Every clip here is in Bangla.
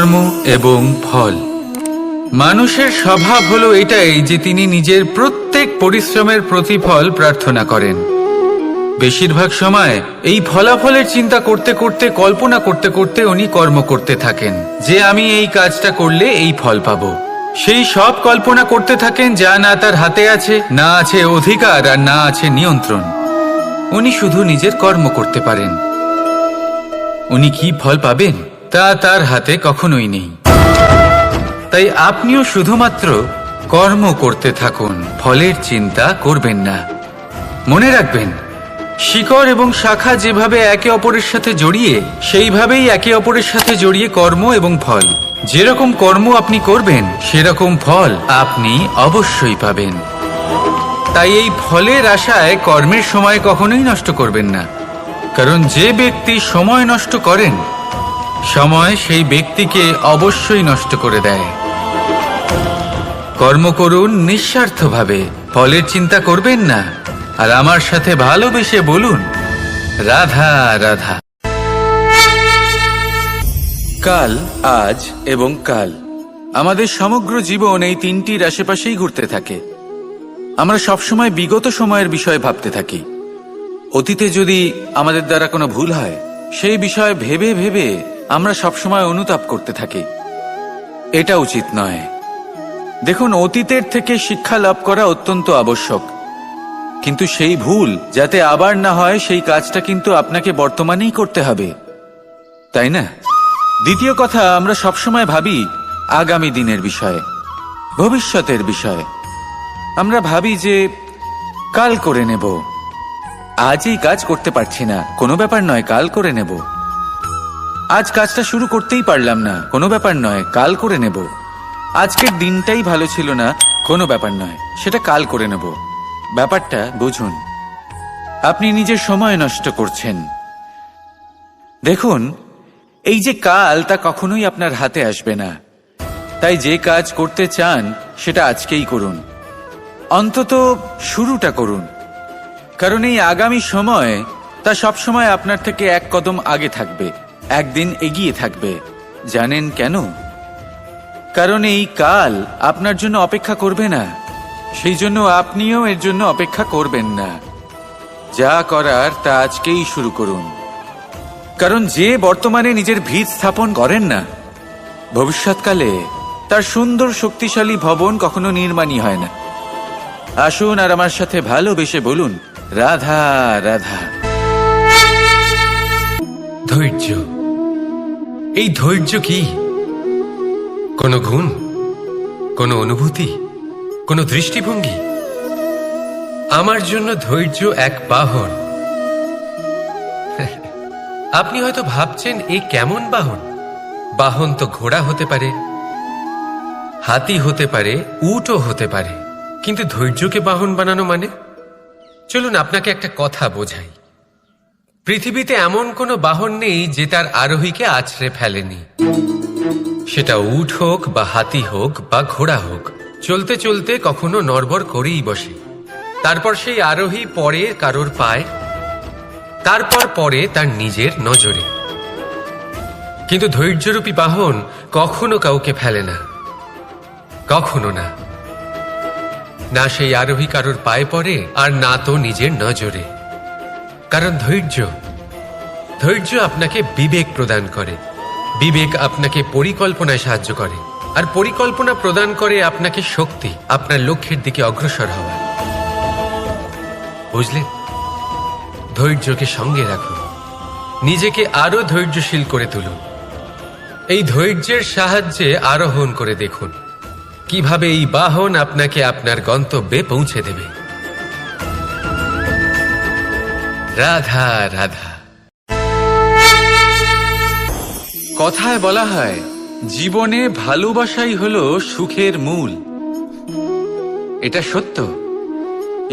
কর্ম এবং ফল। মানুষের স্বভাব হলো এটাই যে তিনি নিজের প্রত্যেক পরিশ্রমের প্রতিফল প্রার্থনা করেন। বেশিরভাগ সময় এই ফলাফলের চিন্তা করতে করতে, কল্পনা করতে করতে উনি কর্ম করতে থাকেন যে আমি এই কাজটা করলে এই ফল পাবো। সেই সব কল্পনা করতে থাকেন যা না তার হাতে আছে, না আছে অধিকার আর না আছে নিয়ন্ত্রণ। উনি শুধু নিজের কর্ম করতে পারেন। উনি কি ফল পাবেন তা তার হাতে কখনোই নেই। তাই আপনিও শুধুমাত্র কর্ম করতে থাকুন, ফলের চিন্তা করবেন না। মনে রাখবেন, শিকড় এবং শাখা যেভাবে একে অপরের সাথে জড়িয়ে, সেইভাবেই একে অপরের সাথে জড়িয়ে কর্ম এবং ফল। যেরকম কর্ম আপনি করবেন সেরকম ফল আপনি অবশ্যই পাবেন। তাই এই ফলের আশায় কর্মের সময় কখনোই নষ্ট করবেন না, কারণ যে ব্যক্তি সময় নষ্ট করেন, সময় সেই ব্যক্তিকে অবশ্যই নষ্ট করে দেয়। কর্ম করুন নিঃস্বার্থভাবে, ফলের চিন্তা করবেন না, আর আমার সাথে ভালোবেসে বলুন রাধা রাধা। কাল, আজ এবং কাল। আমাদের সমগ্র জীবন এই তিনটির আশেপাশেই ঘুরতে থাকে। আমরা সবসময় বিগত সময়ের বিষয়ে ভাবতে থাকি। অতীতে যদি আমাদের দ্বারা কোনো ভুল হয়, সেই বিষয়ে ভেবে ভেবে আমরা সবসময় অনুতাপ করতে থাকি। এটা উচিত নয়। দেখুন, অতীতের থেকে শিক্ষা লাভ করা অত্যন্ত আবশ্যক, কিন্তু সেই ভুল যাতে আবার না হয় সেই কাজটা কিন্তু আপনাকে বর্তমানেই করতে হবে, তাই না? দ্বিতীয় কথা, আমরা সবসময় ভাবি আগামী দিনের বিষয়ে, ভবিষ্যতের বিষয়ে। আমরা ভাবি যে কাল করে নেব, আজ এই কাজ করতে পারছি না, কোনো ব্যাপার নয়, কাল করে নেব। আজ কাজটা শুরু করতেই পারলাম না, কোনো ব্যাপার নয়, কাল করে নেব। আজকের দিনটাই ভালো ছিল না, কোনো ব্যাপার নয়, সেটা কাল করে নেব। ব্যাপারটা বুঝুন, আপনি নিজের সময় নষ্ট করছেন। দেখুন, এই যে কাল, তা কখনোই আপনার হাতে আসবে না। তাই যে কাজ করতে চান সেটা আজকেই করুন, অন্তত শুরুটা করুন। কারণ এই আগামী সময়, তা সবসময় আপনার থেকে এক কদম আগে থাকবে, একদিন এগিয়ে থাকবে। জানেন কেন? কারণ এই কাল আপনার জন্য অপেক্ষা করবে না, সেই জন্য আপনিও এর জন্য অপেক্ষা করবেন না। যা করার তা আজকেই শুরু করুন। কারণ যে বর্তমানে নিজের ভিত স্থাপন করেন না, ভবিষ্যৎকালে তার সুন্দর শক্তিশালী ভবন কখনো নির্মাণই হয় না। আসুন আর আমার সাথে ভালোবেসে বলুন রাধা রাধা। ধৈর্য। এই ধৈর্য কি কোনো গুণ, কোনো অনুভূতি, কোনো দৃষ্টিভঙ্গি? আমার জন্য ধৈর্য এক বাহন। আপনি হয়তো ভাবছেন, এ কেমন বাহন? বাহন তো ঘোড়া হতে পারে, হাতি হতে পারে, উটও হতে পারে, কিন্তু ধৈর্যকে বাহন বানানো মানে? চলুন আপনাকে একটা কথা বোঝাই। পৃথিবীতে এমন কোনো বাহন নেই যে তার আরোহীকে আছড়ে ফেলেনি। সেটা উট হোক বা হাতি হোক বা ঘোড়া হোক, চলতে চলতে কখনো নড়বড় করেই বসে। তারপর সেই আরোহী পরে কারোর পায়, তারপর পরে তার নিজের নজরে। কিন্তু ধৈর্যরূপী বাহন কখনো কাউকে ফেলে না, কখনো না। না সেই আরোহী কারোর পায়ে পড়ে, আর না তো নিজের নজরে। কারণ ধৈর্য আপনাকে বিবেক প্রদান করে, বিবেক আপনাকে পরিকল্পনায় সাহায্য করে, আর পরিকল্পনা প্রদান করে আপনাকে শক্তি, আপনার লক্ষ্যের দিকে অগ্রসর হওয়া। বুঝলেন? ধৈর্যকে সঙ্গে রাখুন, নিজেকে আরো ধৈর্যশীল করে তুলুন। এই ধৈর্যের সাহায্যে আরোহণ করে দেখুন কিভাবে এই বাহন আপনাকে আপনার গন্তব্যে পৌঁছে দেবে। রাধা রাধা। কথায় বলা হয়, জীবনে ভালোবাসাই হলো সুখের মূল। এটা সত্য।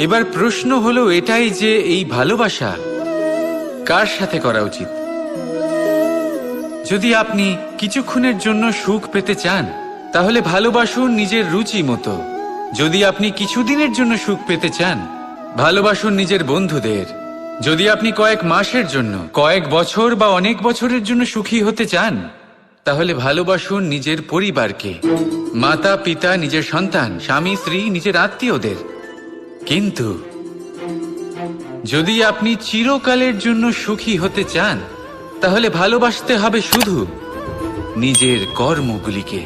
এবার প্রশ্ন হলো এটাই যে এই ভালোবাসা কার সাথে করা উচিত? যদি আপনি কিছুক্ষণের জন্য সুখ পেতে চান, তাহলে ভালোবাসুন নিজের রুচি মতো। যদি আপনি কিছুদিনের জন্য সুখ পেতে চান, ভালোবাসুন নিজের বন্ধুদের। যদি আপনি কয়েক মাসের জন্য, কয়েক বছর বা অনেক বছরের জন্য সুখী হতে চান, তাহলে ভালোবাসুন নিজের পরিবারকে, মাতা পিতা, নিজের সন্তান, স্বামী স্ত্রী, নিজের আত্মীয়দের। কিন্তু যদি আপনি চিরকালের জন্য সুখী হতে চান, তাহলে ভালোবাসতে হবে শুধু নিজের কর্মগুলিকে।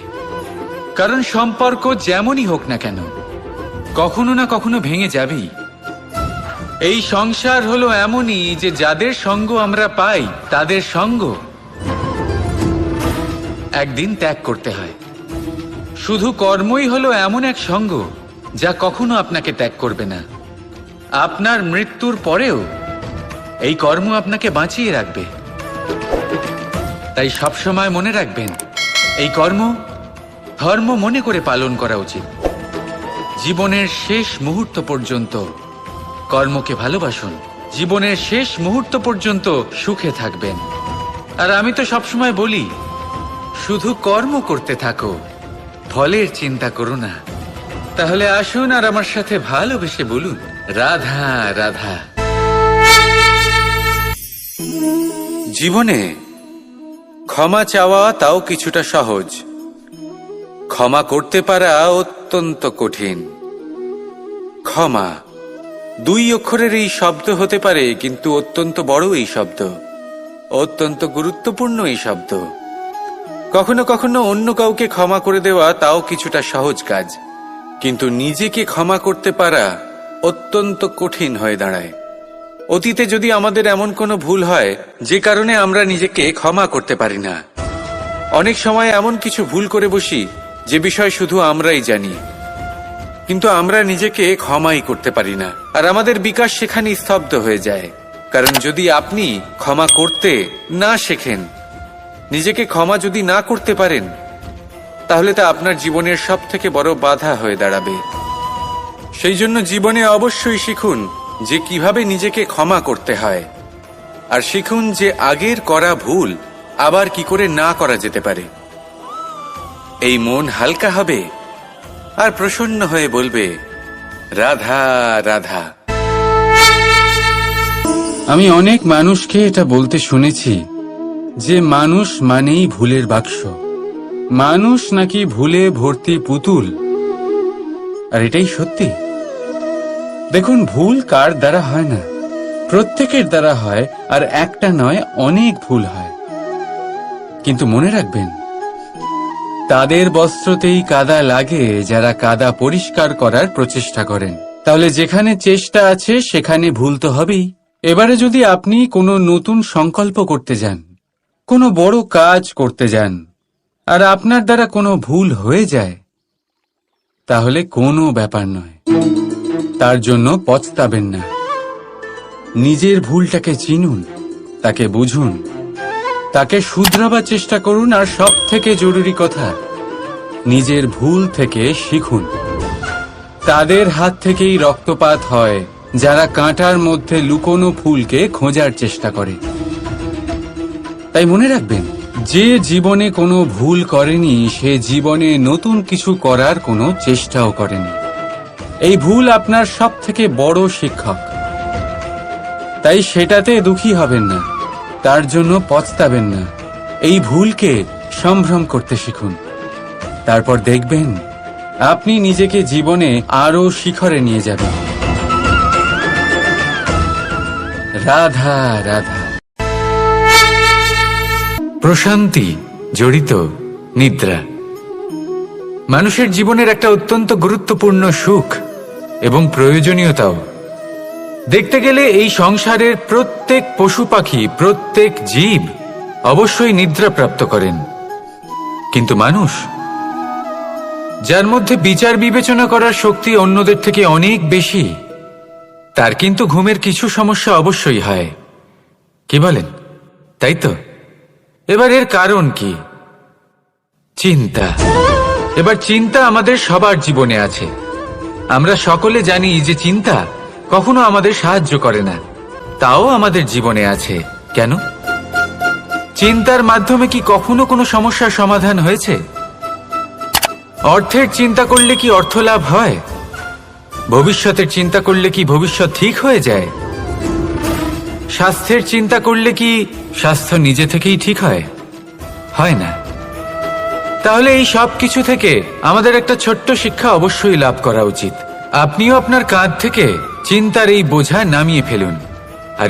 কারণ সম্পর্ক যেমনই হোক না কেন, কখনো না কখনো ভেঙে যাবেই। এই সংসার হলো এমনই যে যাদের সঙ্গ আমরা পাই, তাদের সঙ্গ একদিন ত্যাগ করতে হয়। শুধু কর্মই হলো এমন এক সঙ্গ যা কখনো আপনাকে ত্যাগ করবে না। আপনার মৃত্যুর পরেও এই কর্ম আপনাকে বাঁচিয়ে রাখবে। তাই সবসময় মনে রাখবেন, এই কর্ম ধর্ম মনে করে পালন করা উচিত। জীবনের শেষ মুহূর্ত পর্যন্ত কর্মকে ভালোবাসুন, জীবনের শেষ মুহূর্ত পর্যন্ত সুখে থাকবেন। আর আমি তো সবসময় বলি, শুধু কর্ম করতে থাকো, ফলের চিন্তা করো না। তাহলে আসুন আর আমার সাথে ভালোবেসে বলুন, রাধা রাধা। জীবনে ক্ষমা চাওয়া তাও কিছুটা সহজ, ক্ষমা করতে পারা অত্যন্ত কঠিন। ক্ষমা 2 অক্ষরের এই শব্দ হতে পারে, কিন্তু অত্যন্ত বড় এই শব্দ, অত্যন্ত গুরুত্বপূর্ণ এই শব্দ। কখনো কখনো অন্য কাউকে ক্ষমা করে দেওয়া তাও কিছুটা সহজ কাজ, কিন্তু নিজেকে ক্ষমা করতে পারা অত্যন্ত কঠিন হয়ে দাঁড়ায়। অতীতে যদি আমাদের এমন কোনো ভুল হয় যে কারণে আমরা নিজেকে ক্ষমা করতে পারি না, অনেক সময় এমন কিছু ভুল করে বসি যে বিষয় শুধু আমরাই জানি, কিন্তু আমরা নিজেকে ক্ষমাই করতে পারি না। আর আমাদের বিকাশ সেখানেই স্তব্ধ হয়ে যায়। কারণ যদি আপনি ক্ষমা করতে না শেখেন, নিজেকে ক্ষমা যদি না করতে পারেন, তাহলে তা আপনার জীবনের সবথেকে বড় বাধা হয়ে দাঁড়াবে। সেই জন্য জীবনে অবশ্যই শিখুন যে কিভাবে নিজেকে ক্ষমা করতে হয়, আর শিখুন যে আগের করা ভুল আবার কি করে না করা যেতে পারে। এই মন হালকা হবে আর প্রসন্ন হয়ে বলবে, রাধা রাধা। আমি অনেক মানুষকে এটা বলতে শুনেছি যে মানুষ মানেই ভুলের বাক্স, মানুষ নাকি ভুলে ভর্তি পুতুল। আর এটাই সত্যি। দেখুন, ভুল কার দ্বারা হয় না, প্রত্যেকের দ্বারা হয়। আর একটা নয়, অনেক ভুল হয়। কিন্তু মনে রাখবেন, তাদের বস্ত্রতেই কাদা লাগে যারা কাদা পরিষ্কার করার প্রচেষ্টা করেন। তাহলে যেখানে চেষ্টা আছে সেখানে ভুল তো হবেই। এবারে যদি আপনি কোনো নতুন সংকল্প করতে যান, কোনো বড় কাজ করতে যান, আর আপনার দ্বারা কোনো ভুল হয়ে যায়, তাহলে কোনো ব্যাপার নয়, তার জন্য পস্তাবেন না। নিজের ভুলটাকে চিনুন, তাকে বুঝুন, তাকে শুধরাবার চেষ্টা করুন। আর সব থেকে জরুরি কথা, নিজের ভুল থেকে শিখুন। তাদের হাত থেকেই রক্তপাত হয় যারা কাঁটার মধ্যে লুকোনো ফুলকে খোঁজার চেষ্টা করে। তাই মনে রাখবেন, যে জীবনে কোনো ভুল করেনি সে জীবনে নতুন কিছু করার কোনো চেষ্টাও করেনি। এই ভুল আপনার সব থেকে বড় শিক্ষক। তাই সেটাতে দুঃখী হবেন না, তার জন্য পস্তাবেন না। এই ভুলকে সম্ভ্রম করতে শিখুন। তারপর দেখবেন আপনি নিজেকে জীবনে আরো শিখরে নিয়ে যাবেন। রাধা রাধা। প্রশান্তি জড়িত নিদ্রা মানুষের জীবনের একটা অত্যন্ত গুরুত্বপূর্ণ সুখ এবং প্রয়োজনীয়তাও। দেখতে গেলে এই সংসারের প্রত্যেক পশু পাখি, প্রত্যেক জীব অবশ্যই নিদ্রা প্রাপ্ত করেন, কিন্তু মানুষ, যার মধ্যে বিচার বিবেচনা করার শক্তি অন্যদের থেকে অনেক বেশি, তার কিন্তু ঘুমের কিছু সমস্যা অবশ্যই হয়। কি বলেন, তাই তো? এবার এর কারণ কি? চিন্তা। এবার চিন্তা আমাদের সবার জীবনে আছে। আমরা সকলে জানি যে চিন্তা কখনো আমাদের সাহায্য করে না, তাও আমাদের জীবনে আছে। কেন? চিন্তার মাধ্যমে কি কখনো কোনো সমস্যার সমাধান হয়েছে? অর্থের চিন্তা করলে কি অর্থ লাভ হয়? ভবিষ্যতের চিন্তা করলে কি ভবিষ্যৎ ঠিক হয়ে যায়? স্বাস্থ্যের চিন্তা করলে কি স্বাস্থ্য নিজে থেকেই ঠিক হয়? হয় না। তাহলে এই সব কিছু থেকে আমাদের একটা ছোট্ট শিক্ষা অবশ্যই লাভ করা উচিত। আপনিও আপনার কাঁধ থেকে চিন্তার এই বোঝা নামিয়ে ফেলুন। আর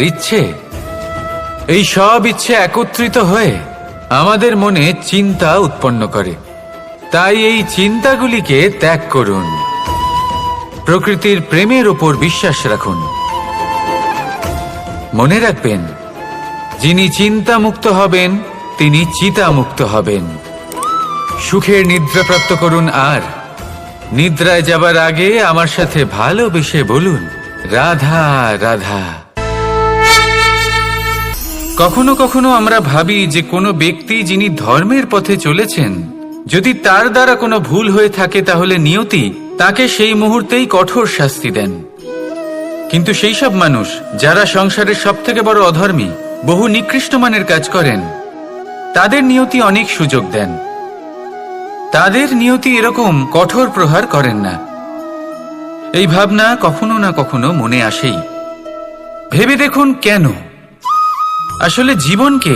এই সব ইচ্ছে একত্রিত হয়ে আমাদের মনে চিন্তা উৎপন্ন করে। তাই এই চিন্তাগুলিকে ত্যাগ করুন। প্রকৃতির প্রেমের ওপর বিশ্বাস রাখুন। মনে রাখবেন, যিনি চিন্তামুক্ত হবেন তিনি চিতামুক্ত হবেন। সুখের নিদ্রা প্রাপ্ত করুন, আর নিদ্রায় যাবার আগে আমার সাথে ভালোবেসে বলুন, রাধা রাধা। কখনো কখনো আমরা ভাবি যে কোনো ব্যক্তি যিনি ধর্মের পথে চলেছেন, যদি তার দ্বারা কোনো ভুল হয়ে থাকে তাহলে নিয়তি তাকে সেই মুহূর্তেই কঠোর শাস্তি দেন। কিন্তু সেই সব মানুষ যারা সংসারের সবথেকে বড় অধর্মী, বহু নিকৃষ্ট মানের কাজ করেন, তাদের নিয়তি অনেক সুযোগ দেন। তাদের নিয়তি এরকম কঠোর প্রহার করেন না। এই ভাবনা কখনো না কখনো মনে আসেই। ভেবে দেখুন কেন? আসলে জীবনকে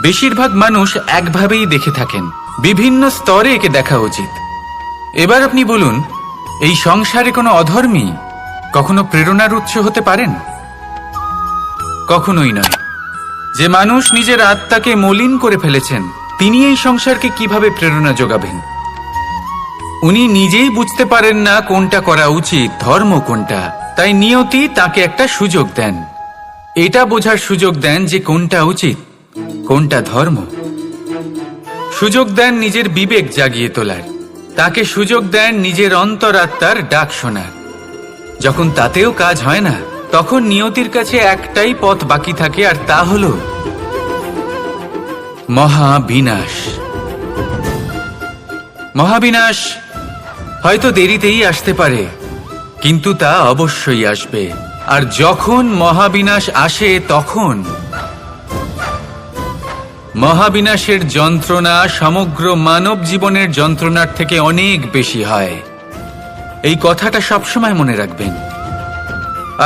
বেশিরভাগ মানুষ একভাবেই দেখে থাকেন, বিভিন্ন স্তরে একে দেখা উচিত। এবার আপনি বলুন, এই সংসারে কোনো অধর্মী কখনো প্রেরণার উৎস হতে পারেন? কখনোই নয়। যে মানুষ নিজের আত্মাকে মলিন করে ফেলেছেন, তিনি এই সংসারকে কিভাবে প্রেরণা যোগাবেন? উনি নিজেই বুঝতে পারেন না কোনটা করা উচিত, ধর্ম কোনটা। তাই নিয়তি তাকে একটা সুযোগ দেন। এটা বোঝার সুযোগ দেন যে কোনটা উচিত, কোনটা ধর্ম। সুযোগ দেন নিজের বিবেক জাগিয়ে তোলার। তাকে সুযোগ দেন নিজের অন্তরাত্মার ডাক শোনার। যখন তাতেও কাজ হয় না, তখন নিয়তির কাছে একটাই পথ বাকি থাকে, আর তা হল মহাবিনাশ। মহাবিনাশ হয়তো দেরিতেই আসতে পারে, কিন্তু তা অবশ্যই আসবে। আর যখন মহাবিনাশ আসে, তখন মহাবিনাশের যন্ত্রণা সমগ্র মানব জীবনের যন্ত্রণার থেকে অনেক বেশি হয়। এই কথাটা সবসময় মনে রাখবেন।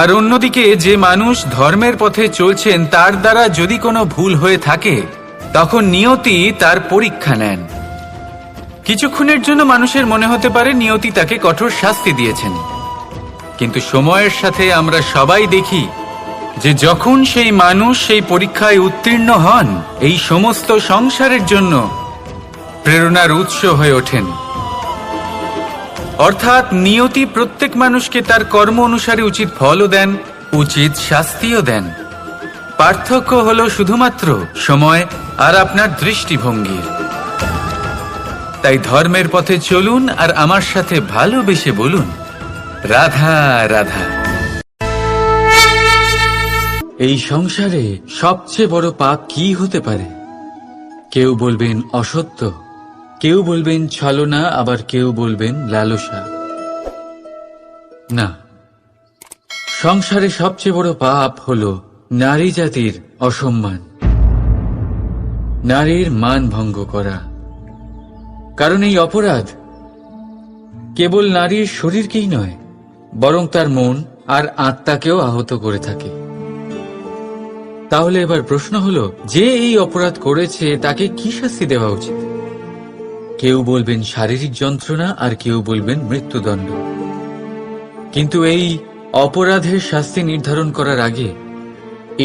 আর অন্যদিকে যে মানুষ ধর্মের পথে চলছেন, তার দ্বারা যদি কোনো ভুল হয়ে থাকে, তখন নিয়তি তার পরীক্ষা নেন। কিছুক্ষণের জন্য মানুষের মনে হতে পারে নিয়তি তাকে কঠোর শাস্তি দিয়েছেন, কিন্তু সময়ের সাথে আমরা সবাই দেখি যে যখন সেই মানুষ সেই পরীক্ষায় উত্তীর্ণ হন, এই সমস্ত সংসারের জন্য প্রেরণার উৎস হয়ে ওঠেন। অর্থাৎ নিয়তি প্রত্যেক মানুষকে তার কর্ম অনুসারে উচিত ফলও দেন, উচিত শাস্তিও দেন। পার্থক্য হলো শুধুমাত্র সময় আর আপনার দৃষ্টিভঙ্গির। তাই ধর্মের পথে চলুন, আর আমার সাথে ভালোবেসে বলুন, রাধা রাধা। এই সংসারে সবচেয়ে বড় পাপ কি হতে পারে? কেউ বলবেন অসত্য, কেউ বলবেন ছলনা, আবার কেউ বলবেন লালসা। না, সংসারে সবচেয়ে বড় পাপ হলো নারী জাতির অসম্মান, নারীর মান ভঙ্গ করা। কারণ এই অপরাধ কেবল নারীর শরীরকেই নয়, বরং তার মন আর আত্মাকেও আহত করে থাকে। তাহলে এবার প্রশ্ন হলো, যে এই অপরাধ করেছে তাকে কি শাস্তি দেওয়া উচিত? কেউ বলবেন শারীরিক যন্ত্রণা, আর কেউ বলবেন মৃত্যুদণ্ড। কিন্তু এই অপরাধের শাস্তি নির্ধারণ করার আগে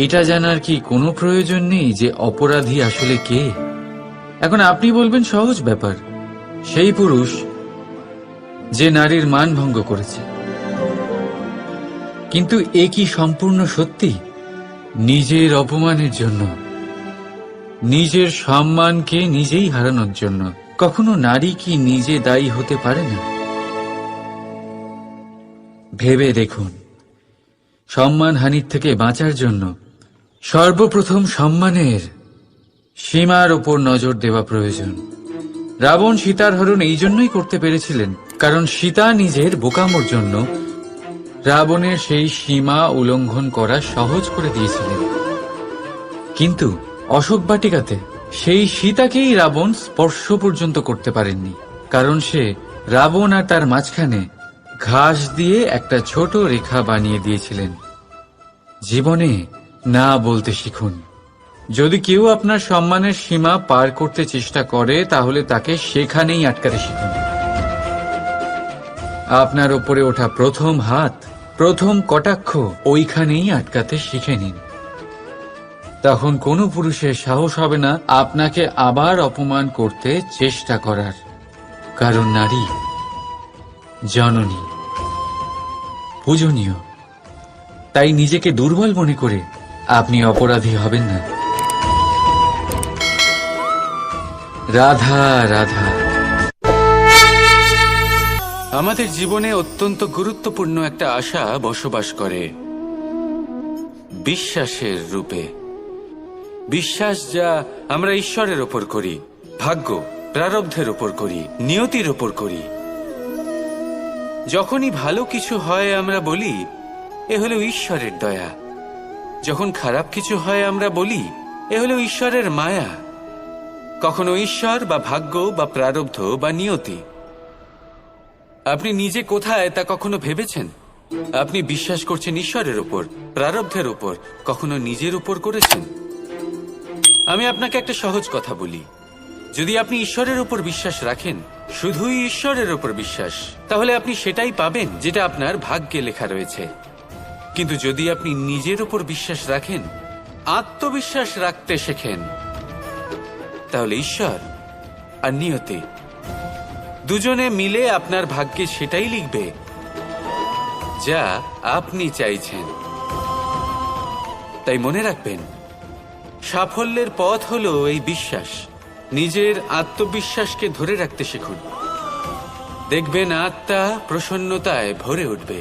এটা জানার কি কোনো প্রয়োজন নেই যে অপরাধী আসলে কে? এখন আপনি বলবেন সহজ ব্যাপার, সেই পুরুষ যে নারীর মান ভঙ্গ করেছে। কিন্তু এ কি সম্পূর্ণ সত্যি? নিজের অপমানের জন্য, নিজের সম্মানকে নিজেই হারানোর জন্য কখনো নারী কি নিজে দায়ী হতে পারে না? ভেবে দেখুন, সম্মানহানির থেকে বাঁচার জন্য সর্বপ্রথম সম্মানের সীমার ওপর নজর দেওয়া প্রয়োজন। রাবণ সীতার হরণ এই জন্যই করতে পেরেছিলেন, কারণ সীতা নিজের বোকামোর জন্য রাবণের সেই সীমা উল্লঙ্ঘন করা সহজ করে দিয়েছিলেন। কিন্তু অশোক বাটিকাতে সেই সীতাকেই রাবণ স্পর্শ পর্যন্ত করতে পারেননি, কারণ সে রাবণ আর তার মাঝখানে ঘাস দিয়ে একটা ছোট রেখা বানিয়ে দিয়েছিলেন। জীবনে না বলতে শিখুন, যদি কেউ আপনার সম্মানের সীমা পার করতে চেষ্টা করে তাহলে তাকে সেখানেই আটকাতে শিখুন। আপনার ওপরে ওঠা প্রথম হাত, প্রথম কটাক্ষ ওইখানেই আটকাতে শিখে নিন। তখন কোনো পুরুষের সাহস হবে না আপনাকে আবার অপমান করতে চেষ্টা করার, কারণ নারী জননী, পূজনীয়। তাই নিজেকে দুর্বল মনে করে আপনি অপরাধী হবেন না। রাধা রাধা। আমাদের জীবনে অত্যন্ত গুরুত্বপূর্ণ একটা আশা বসবাস করে, বিশ্বাসের রূপে। বিশ্বাস যা আমরা ঈশ্বরের ওপর করি, ভাগ্য, প্রারব্ধের ওপর করি, নিয়তির ওপর করি। যখনই ভালো কিছু হয় আমরা বলি এ হলো ঈশ্বরের দয়া, যখন খারাপ কিছু হয় আমরা বলি এ হলো ঈশ্বরের মায়া। কখনো ঈশ্বর বা ভাগ্য বা প্রারব্ধ বা নিয়তি। আপনি নিজে কোথায় তা কখনো ভেবেছেন? আপনি বিশ্বাস করছেন ঈশ্বরের উপর, প্রারব্ধের উপর, কখনো নিজের উপর করেছেন? আমি আপনাকে একটা সহজ কথা বলি, যদি আপনি ঈশ্বরের উপর বিশ্বাস রাখেন, শুধুই ঈশ্বরের উপর বিশ্বাস, তাহলে আপনি সেটাই পাবেন যেটা আপনার ভাগ্যে লেখা রয়েছে। কিন্তু যদি আপনি নিজের উপর বিশ্বাস রাখেন, আত্মবিশ্বাস রাখতে শেখেন, তাহলে ঈশ্বর আর নিয়তি দুজনে মিলে আপনার ভাগ্যে সেটাই লিখবে যা আপনি চাইছেন। তাই মনে রাখবেন, সাফল্যের পথ হলো এই বিশ্বাস। নিজের আত্মবিশ্বাসকে ধরে রাখতে শিখুন, দেখবেন আত্মা প্রসন্নতায় ভরে উঠবে।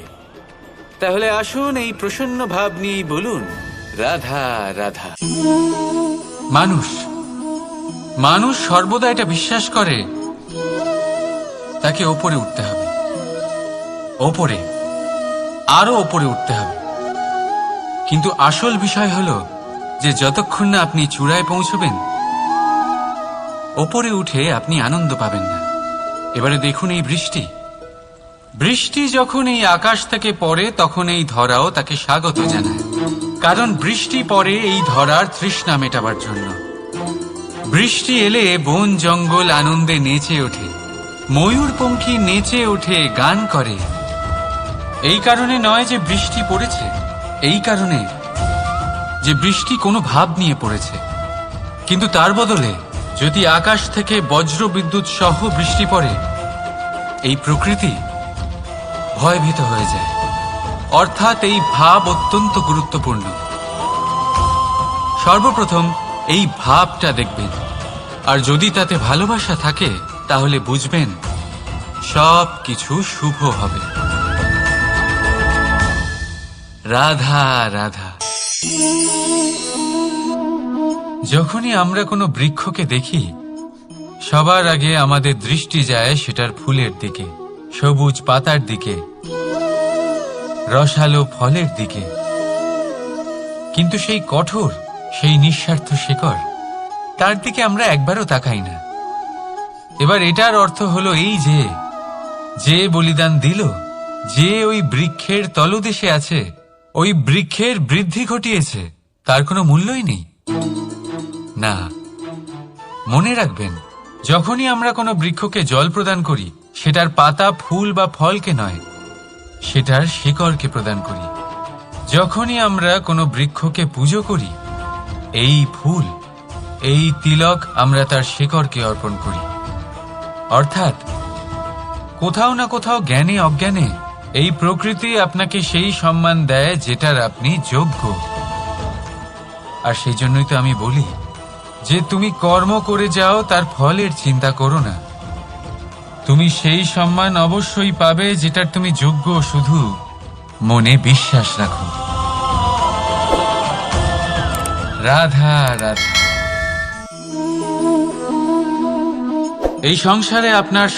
তাহলে আসুন এই প্রসন্ন ভাব নিয়েই বলুন রাধা রাধা। মানুষ সর্বদা এটা বিশ্বাস করে তাকে ওপরে উঠতে হবে, ওপরে, আরো ওপরে উঠতে হবে। কিন্তু আসল বিষয় হলো যে যতক্ষণ না আপনি চূড়ায় পৌঁছবেন, ওপরে উঠে আপনি আনন্দ পাবেন না। এবারে দেখুন এই বৃষ্টি যখন এই আকাশ থেকে পড়ে তখন এই ধরাও তাকে স্বাগত জানায়, কারণ বৃষ্টি পড়ে এই ধরার তৃষ্ণা মেটাবার জন্য। বৃষ্টি এলে বন জঙ্গল আনন্দে নেচে ওঠে, ময়ূরপঙ্খী নেচে ওঠে, গান করে। এই কারণে নয় যে বৃষ্টি পড়েছে, এই কারণে যে বৃষ্টি কোনো ভাব নিয়ে পড়েছে। কিন্তু তার বদলে যদি আকাশ থেকে বজ্র বিদ্যুৎ সহ বৃষ্টি পড়ে, এই প্রকৃতি ভয়ভীত হয়ে যায়। অর্থাৎ এই ভাব অত্যন্ত গুরুত্বপূর্ণ। সর্বপ্রথম এই ভাবটা দেখবেন, আর যদি তাতে ভালোবাসা থাকে তাহলে বুঝবেন সব কিছু শুভ হবে। রাধা রাধা। যখনই আমরা কোনো বৃক্ষকে দেখি, সবার আগে আমাদের দৃষ্টি যায় সেটার ফুলের দিকে, সবুজ পাতার দিকে, রসালো ফলের দিকে। কিন্তু সেই কঠোর, সেই নিঃস্বার্থ শিকড়, তার দিকে আমরা একবারও তাকাই না। এবার এটার অর্থ হলো এই যে বলিদান দিল, যে ওই বৃক্ষের তলদেশে আছে, ওই বৃক্ষের বৃদ্ধি ঘটিয়েছে, তার কোনো মূল্যই নেই। না, মনে রাখবেন, যখনই আমরা কোনো বৃক্ষকে জল প্রদান করি, সেটার পাতা, ফুল বা ফলকে নয়, সেটার শিকড়কে প্রদান করি। যখনই আমরা কোনো বৃক্ষকে পুজো করি, এই ফুল, এই তিলক আমরা তার শিকড়কে অর্পণ করি। অর্থাৎ কোথাও না কোথাও জ্ঞানে অজ্ঞানে এই প্রকৃতি আপনাকে সেই সম্মান দেয় যেটার আপনি যোগ্য। আর সেই জন্যই তো আমি বলি যে তুমি কর্ম করে যাও, তার ফলের চিন্তা করো না। তুমি সেই সম্মান অবশ্যই পাবে যেটার তুমি যোগ্য, শুধু মনে বিশ্বাস রাখো। রাধা রাধা। এই সংসারে আপনার